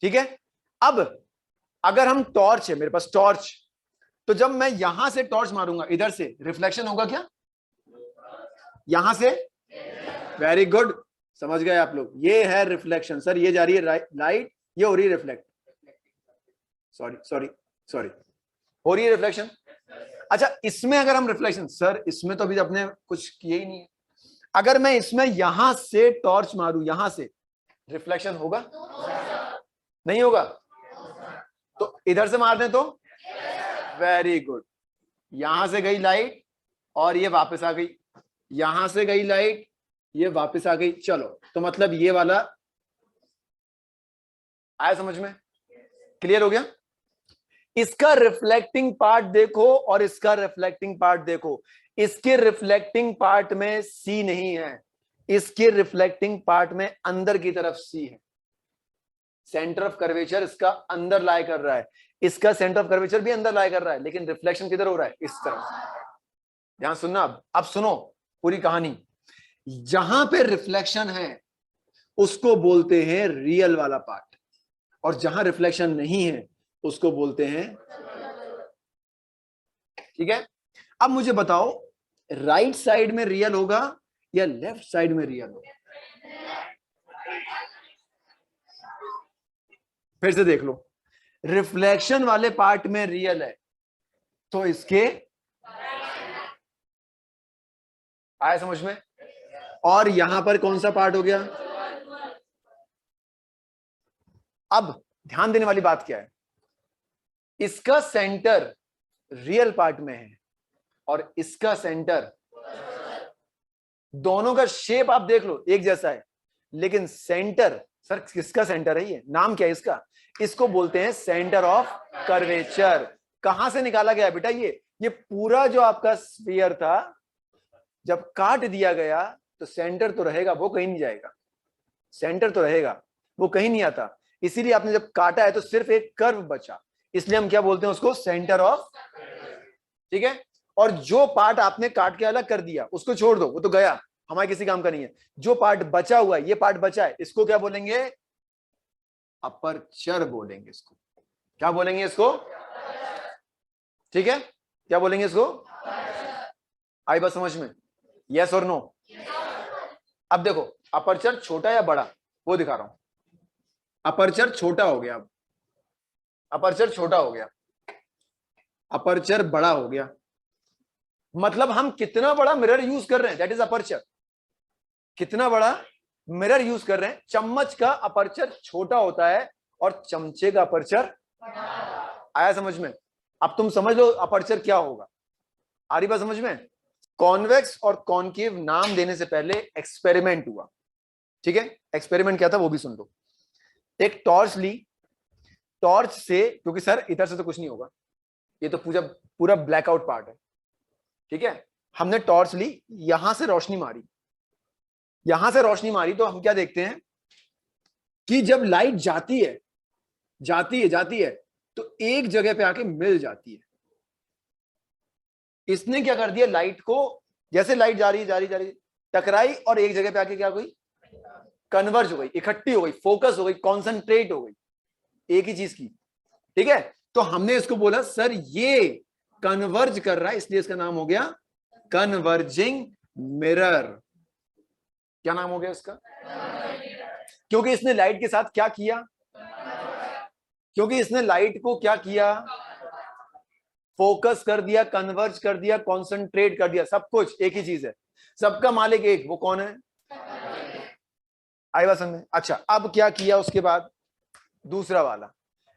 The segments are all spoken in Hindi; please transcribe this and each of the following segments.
ठीक है। अब अगर हम टॉर्च है, मेरे पास टॉर्च, तो जब मैं यहां से टॉर्च मारूंगा इधर से, रिफ्लेक्शन होगा क्या यहां से? वेरी गुड, समझ गए आप लोग। ये है रिफ्लेक्शन। सर ये जा रही है लाइट, ये हो रही है रिफ्लेक्ट, सॉरी सॉरी सॉरी, हो रही है रिफ्लेक्शन। अच्छा इसमें अगर हम रिफ्लेक्शन, सर इसमें तो अभी अपने कुछ किए ही नहीं है। अगर मैं इसमें यहां से टॉर्च मारूं, यहां से, रिफ्लेक्शन होगा? नहीं होगा। तो इधर से मार दें तो? वेरी गुड, यहां से गई लाइट और ये वापस आ गई, यहां से गई लाइट, ये वापस आ गई। चलो तो मतलब ये वाला आया समझ में? क्लियर हो गया? इसका रिफ्लेक्टिंग पार्ट देखो और इसका रिफ्लेक्टिंग पार्ट देखो। इसके रिफ्लेक्टिंग पार्ट में सी नहीं है, इसके रिफ्लेक्टिंग पार्ट में अंदर की तरफ सी है। सेंटर ऑफ कर्वेचर इसका अंदर लाई कर रहा है, इसका सेंटर ऑफ कर्वेचर भी अंदर लाई कर रहा है, लेकिन रिफ्लेक्शन किधर हो रहा है? इस तरफ। ध्यान सुनना, अब सुनो पूरी कहानी। जहां पे रिफ्लेक्शन है उसको बोलते हैं रियल वाला पार्ट, और जहां रिफ्लेक्शन नहीं है उसको बोलते हैं, ठीक है। अब मुझे बताओ, राइट साइड में रियल होगा या लेफ्ट साइड में रियल होगा? फिर से देख लो, रिफ्लेक्शन वाले पार्ट में रियल है तो इसके, आया समझ में? और यहां पर कौन सा पार्ट हो गया? अब ध्यान देने वाली बात क्या है, इसका सेंटर रियल पार्ट में है और इसका सेंटर, दोनों का शेप आप देख लो एक जैसा है, लेकिन सेंटर, सर किसका सेंटर है? ये नाम क्या है इसका? इसको बोलते हैं सेंटर ऑफ कर्वेचर। कहां से निकाला गया बेटा? ये पूरा जो आपका स्फीयर था, जब काट दिया गया तो सेंटर तो रहेगा, वो कहीं नहीं जाएगा। सेंटर तो रहेगा, वो कहीं नहीं आता। इसीलिए आपने जब काटा है तो सिर्फ एक कर्व बचा, इसलिए हम क्या बोलते हैं उसको? सेंटर ऑफ, ठीक है। और जो पार्ट आपने काट के अलग कर दिया उसको छोड़ दो, वो तो गया, हमारे किसी काम का नहीं है। जो पार्ट बचा हुआ है, ये पार्ट बचा है, इसको क्या बोलेंगे? अपर्चर बोलेंगे इसको। क्या बोलेंगे इसको? ठीक है, क्या बोलेंगे इसको? आई बात समझ में? यस और नो? अब देखो, अपर्चर छोटा या बड़ा, वो दिखा रहा हूं। अपर्चर छोटा हो गया, अब अपर्चर छोटा हो गया, अपर्चर बड़ा हो गया, मतलब हम कितना बड़ा मिरर यूज कर रहे हैं, दैट इज अपर्चर। कितना बड़ा मिरर यूज कर रहे हैं। चम्मच का अपर्चर छोटा होता है और चमचे का अपर्चर, आया समझ में? अब तुम समझ लो अपर्चर क्या होगा। आ रही बात समझ में? कॉन्वेक्स और कॉनकेव नाम देने से पहले एक्सपेरिमेंट हुआ, ठीक है। एक्सपेरिमेंट क्या था वो भी सुन लो। एक टॉर्च ली, टॉर्च से, क्योंकि सर इधर से तो कुछ नहीं होगा, ये तो पूरा पूरा ब्लैकआउट पार्ट है, ठीक है। हमने टॉर्च ली, यहां से रोशनी मारी, यहां से रोशनी मारी, तो हम क्या देखते हैं कि जब लाइट जाती है जाती है तो एक जगह पे आके मिल जाती है। इसने क्या कर दिया, लाइट को, जैसे लाइट जा रही टकराई और एक जगह पे आके क्या हुई? कन्वर्ज हो गई, इकट्ठी हो गई, फोकस हो गई, कॉन्सेंट्रेट हो गई एक ही चीज की, ठीक है। तो हमने इसको बोला सर ये कन्वर्ज कर रहा है, इसलिए इसका नाम हो गया कन्वर्जिंग मिरर। क्या नाम हो गया इसका? क्योंकि इसने लाइट के साथ क्या किया? क्योंकि इसने लाइट को क्या किया? फोकस कर दिया, कन्वर्ज कर दिया, कॉन्सेंट्रेट कर दिया, सब कुछ एक ही चीज है, सबका मालिक एक, वो कौन है? आई बात समझ में? अच्छा अब क्या किया उसके बाद? दूसरा वाला,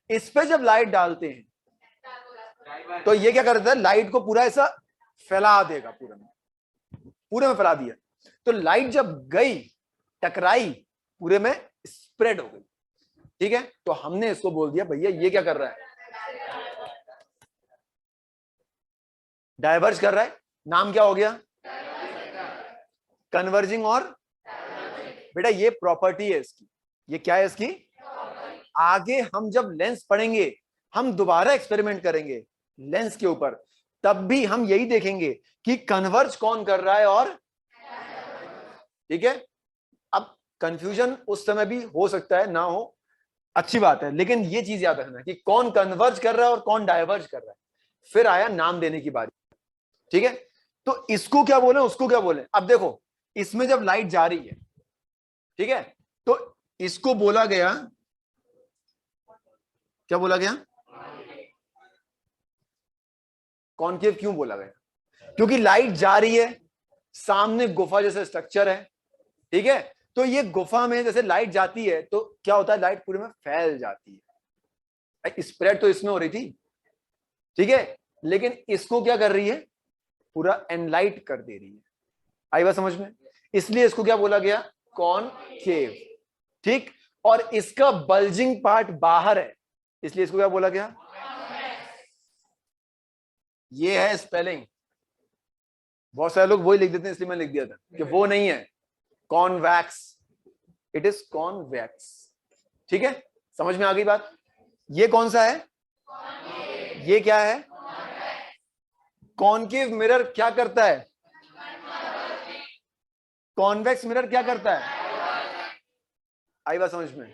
इस पे जब लाइट डालते हैं तो ये क्या करता है? लाइट को पूरा ऐसा फैला देगा, पूरे में फैला दिया। तो लाइट जब गई, टकराई, पूरे में स्प्रेड हो गई, ठीक है। तो हमने इसको बोल दिया भैया ये क्या कर रहा है? डाइवर्ज कर रहा है। नाम क्या हो गया? कन्वर्जिंग। और बेटा ये प्रॉपर्टी है इसकी, ये क्या है इसकी? आगे हम जब लेंस पढ़ेंगे, हम दोबारा एक्सपेरिमेंट करेंगे लेंस के ऊपर, तब भी हम यही देखेंगे कि कन्वर्ज कौन कर रहा है, और ठीक है। अब कंफ्यूजन उस समय भी हो सकता है ना हो, अच्छी बात है, लेकिन ये चीज याद रखना कि कौन कन्वर्ज कर रहा है और कौन डाइवर्ज कर रहा है। फिर आया नाम देने की बारी। ठीक है, तो इसको क्या बोले, उसको क्या बोले। अब देखो, इसमें जब लाइट जा रही है, ठीक है, तो इसको बोला गया, क्या बोला गया, कॉनकेव। क्यों बोला गया? क्योंकि लाइट जा रही है, सामने गुफा जैसा स्ट्रक्चर है, ठीक है, तो ये गुफा में जैसे लाइट जाती है तो क्या होता है, लाइट पूरे में फैल जाती है। स्प्रेड तो इसमें हो रही थी, ठीक है, लेकिन इसको क्या कर रही है, पूरा एनलाइट कर दे रही है। आई बात समझ में? इसलिए इसको क्या बोला गया, कॉनकेव। ठीक, और इसका बल्जिंग पार्ट बाहर है, इसलिए इसको क्या बोला गया। ये है स्पेलिंग। बहुत सारे लोग वही लिख देते हैं, इसलिए मैं लिख दिया था कि वो नहीं है कॉन्वैक्स, इट इज कॉन्वेक्स। ठीक है, समझ में आ गई बात। ये कौन सा है, ये क्या है, कॉनकेव मिरर क्या करता है, कॉन्वेक्स मिरर क्या करता है। आई बात समझ में?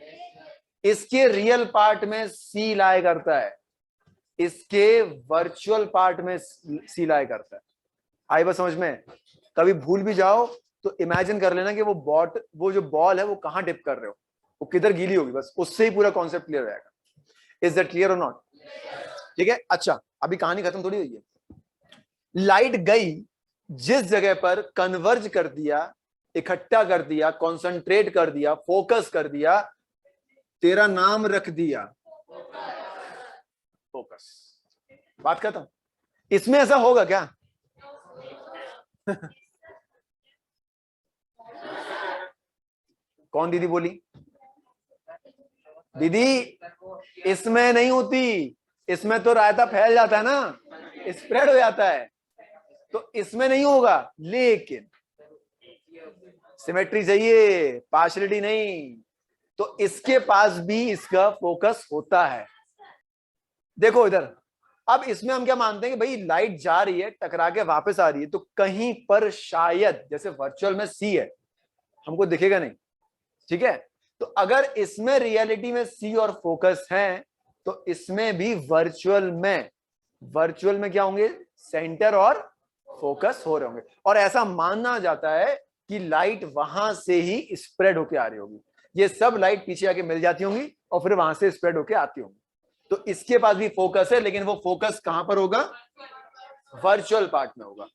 इसके रियल पार्ट में सी लाई करता है, इसके वर्चुअल पार्ट में सी लाई करता है। आई बात समझ में? कभी भूल भी जाओ तो इमेजिन कर लेना कि वो जो बॉल है वो कहां डिप कर रहे हो, वो किधर गीली होगी, बस उससे ही पूरा कॉन्सेप्ट क्लियर हो जाएगा। इज दैट क्लियर और नॉट? ठीक है, अच्छा, अभी कहानी खत्म थोड़ी हुई है। लाइट गई, जिस जगह पर कन्वर्ज कर दिया, इकट्ठा कर दिया, कॉन्सेंट्रेट कर दिया, फोकस कर दिया, तेरा नाम रख दिया फोकस। बात खत्म। इसमें ऐसा होगा क्या? कौन दीदी बोली? दीदी इसमें नहीं होती, इसमें तो रायता फैल जाता है ना, स्प्रेड हो जाता है, तो इसमें नहीं होगा। लेकिन सिमेट्री चाहिए, पार्शलिटी नहीं, तो इसके पास भी इसका फोकस होता है। देखो इधर, अब इसमें हम क्या मानते हैं कि भाई लाइट जा रही है, टकरा के वापस आ रही है, तो कहीं पर शायद, जैसे वर्चुअल में सी है, हमको दिखेगा नहीं, ठीक है, तो अगर इसमें रियलिटी में सी और फोकस है, तो इसमें भी वर्चुअल में क्या होंगे, सेंटर और फोकस हो रहे होंगे। और ऐसा माना जाता है कि लाइट वहां से ही स्प्रेड होके आ रही होगी, ये सब लाइट पीछे आके मिल जाती होंगी और फिर वहां से स्प्रेड होके आती होंगी। तो इसके पास भी फोकस है, लेकिन वो फोकस कहां पर होगा, वर्चुअल पार्ट में होगा।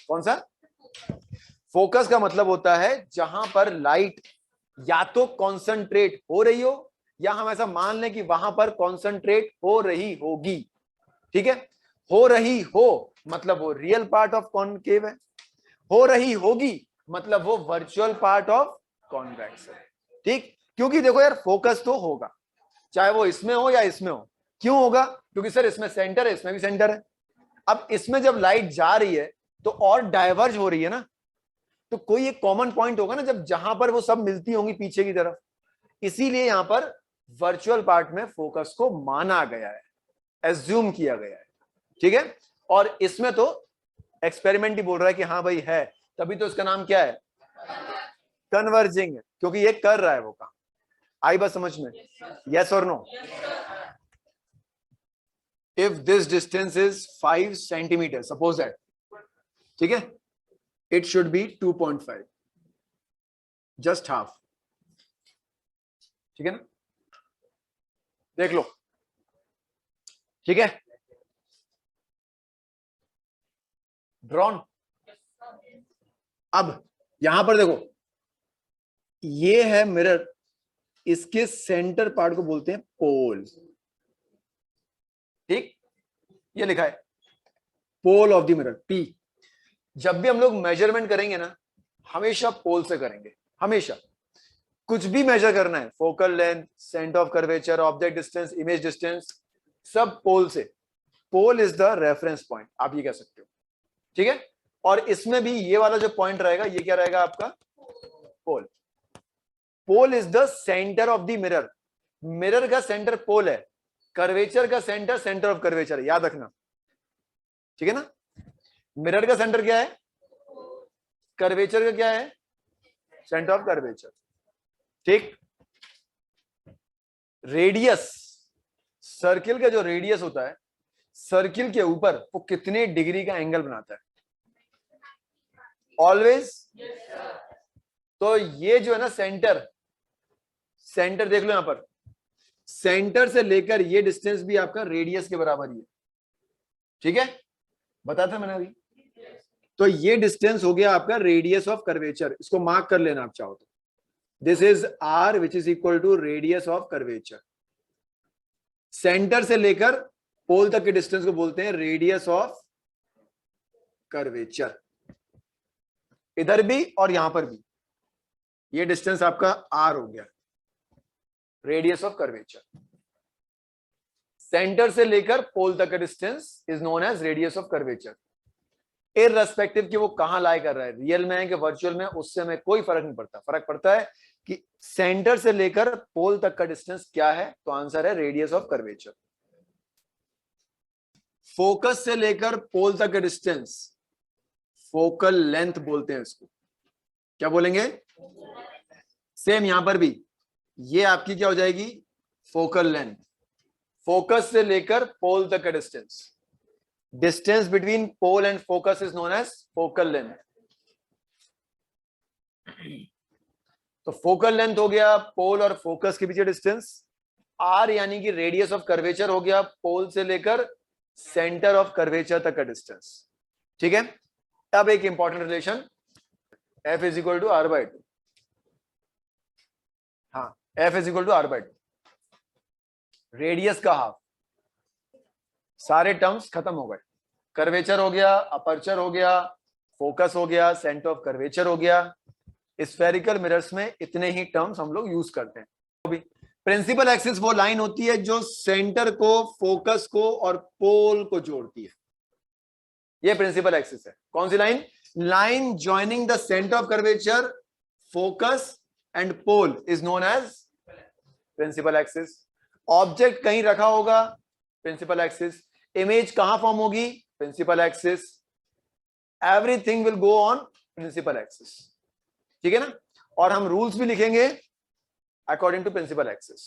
कौन सा? फोकस का मतलब होता है जहां पर लाइट या तो कॉन्सेंट्रेट हो रही हो, या हम ऐसा मान लें कि वहां पर कॉन्सेंट्रेट हो रही होगी। ठीक है, हो रही हो मतलब वो रियल पार्ट ऑफ कॉनकेव है, हो रही होगी मतलब वो वर्चुअल पार्ट ऑफ कॉन्वेक्स है। ठीक, क्योंकि देखो यार, फोकस तो होगा, चाहे वो इसमें हो या इसमें हो। क्यों होगा? क्योंकि सर इसमें सेंटर है, इसमें भी सेंटर है। अब इसमें जब लाइट जा रही है तो और डाइवर्ज हो रही है ना, तो कोई एक कॉमन पॉइंट होगा ना, जब जहां पर वो सब मिलती होंगी पीछे की तरफ। इसीलिए यहां पर वर्चुअल पार्ट में फोकस को माना गया है, एज्यूम किया गया है। ठीक है, और इसमें तो एक्सपेरिमेंट ही बोल रहा है कि हाँ भाई है, तभी तो इसका नाम क्या है, कन्वर्जिंग, क्योंकि ये कर रहा है वो काम। आई बात समझ में? यस और no? If this distance is 5 centimetre, suppose that, ठीक है, it should be 2.5, just half. ठीक है ना, देख लो, ठीक है, ड्रॉन। अब यहां पर देखो, ये है मिरर, इसके सेंटर पार्ट को बोलते हैं पोल। ठीक, ये लिखा है pole of the mirror, P. जब भी हम लोग मेजरमेंट करेंगे ना, हमेशा पोल से करेंगे, हमेशा। कुछ भी मेजर करना है, focal length, centre of curvature, object distance, image distance, सब पोल से। पोल इज द रेफरेंस पॉइंट, आप ये कह सकते हो। ठीक है, और इसमें भी ये वाला जो पॉइंट रहेगा, ये क्या रहेगा आपका, pole. Pole is the centre of the mirror. Mirror का सेंटर पोल है, कर्वेचर का सेंटर सेंटर ऑफ कर्वेचर, याद रखना। ठीक है ना, मिरर का सेंटर क्या है, कर्वेचर का क्या है, सेंटर ऑफ कर्वेचर। ठीक, रेडियस, सर्किल का जो रेडियस होता है, सर्किल के ऊपर वो कितने डिग्री का एंगल बनाता है? ऑलवेज। तो ये जो है ना सेंटर, सेंटर देख लो यहां पर, सेंटर से लेकर ये डिस्टेंस भी आपका रेडियस के बराबर ही है, ठीक है, बताया था मैंने अभी। तो ये डिस्टेंस हो गया आपका रेडियस ऑफ कर्वेचर, इसको मार्क कर लेना आप चाहो तो। This is R which is equal to radius of curvature. Centre से लेकर पोल तक के डिस्टेंस को बोलते हैं रेडियस ऑफ कर्वेचर, इधर भी और यहां पर भी। ये डिस्टेंस आपका आर हो गया, रेडियस ऑफ कर्वेचर। सेंटर से लेकर पोल तक का distance is known as radius of curvature. Irrespective कि वो कहां लाई कर रहा है, रियल में है कि वर्चुअल में, उससे हमें कोई फर्क नहीं पड़ता। फर्क पड़ता है कि सेंटर से लेकर पोल तक का डिस्टेंस क्या है, तो आंसर है रेडियस ऑफ कर्वेचर। फोकस से लेकर पोल तक का डिस्टेंस फोकल लेंथ बोलते हैं इसको। क्या बोलेंगे? सेम यहां पर भी ये आपकी क्या हो जाएगी? Focal length. फोकस से लेकर पोल तक का distance, distance between pole and focus is known as focal length. तो फोकल लेंथ हो गया पोल और फोकस के बीच डिस्टेंस। आर यानी कि रेडियस ऑफ कर्वेचर हो गया पोल से लेकर सेंटर ऑफ कर्वेचर तक का डिस्टेंस, ठीक है। अब एक important relation, F is equal to R by two. हाँ, F is equal to R by two, radius का हाफ। सारे टर्म्स खत्म हो गए, कर्वेचर हो गया, अपर्चर हो गया, फोकस हो गया, सेंटर ऑफ कर्वेचर हो गया। स्फेरिकल मिरर्स में इतने ही टर्म्स हम लोग यूज करते हैं। प्रिंसिपल एक्सिस वो लाइन होती है जो सेंटर को, फोकस को और पोल को जोड़ती है। ये प्रिंसिपल एक्सिस है। कौन सी line? Line joining the centre of curvature, focus and pole is known as principal axis. Object कहीं रखा होगा, प्रिंसिपल एक्सिस। इमेज कहां फॉर्म होगी? Principal axis. Everything will go on principal axis, ठीक है ना। और हम रूल्स भी लिखेंगे अकॉर्डिंग टू प्रिंसिपल एक्सिस।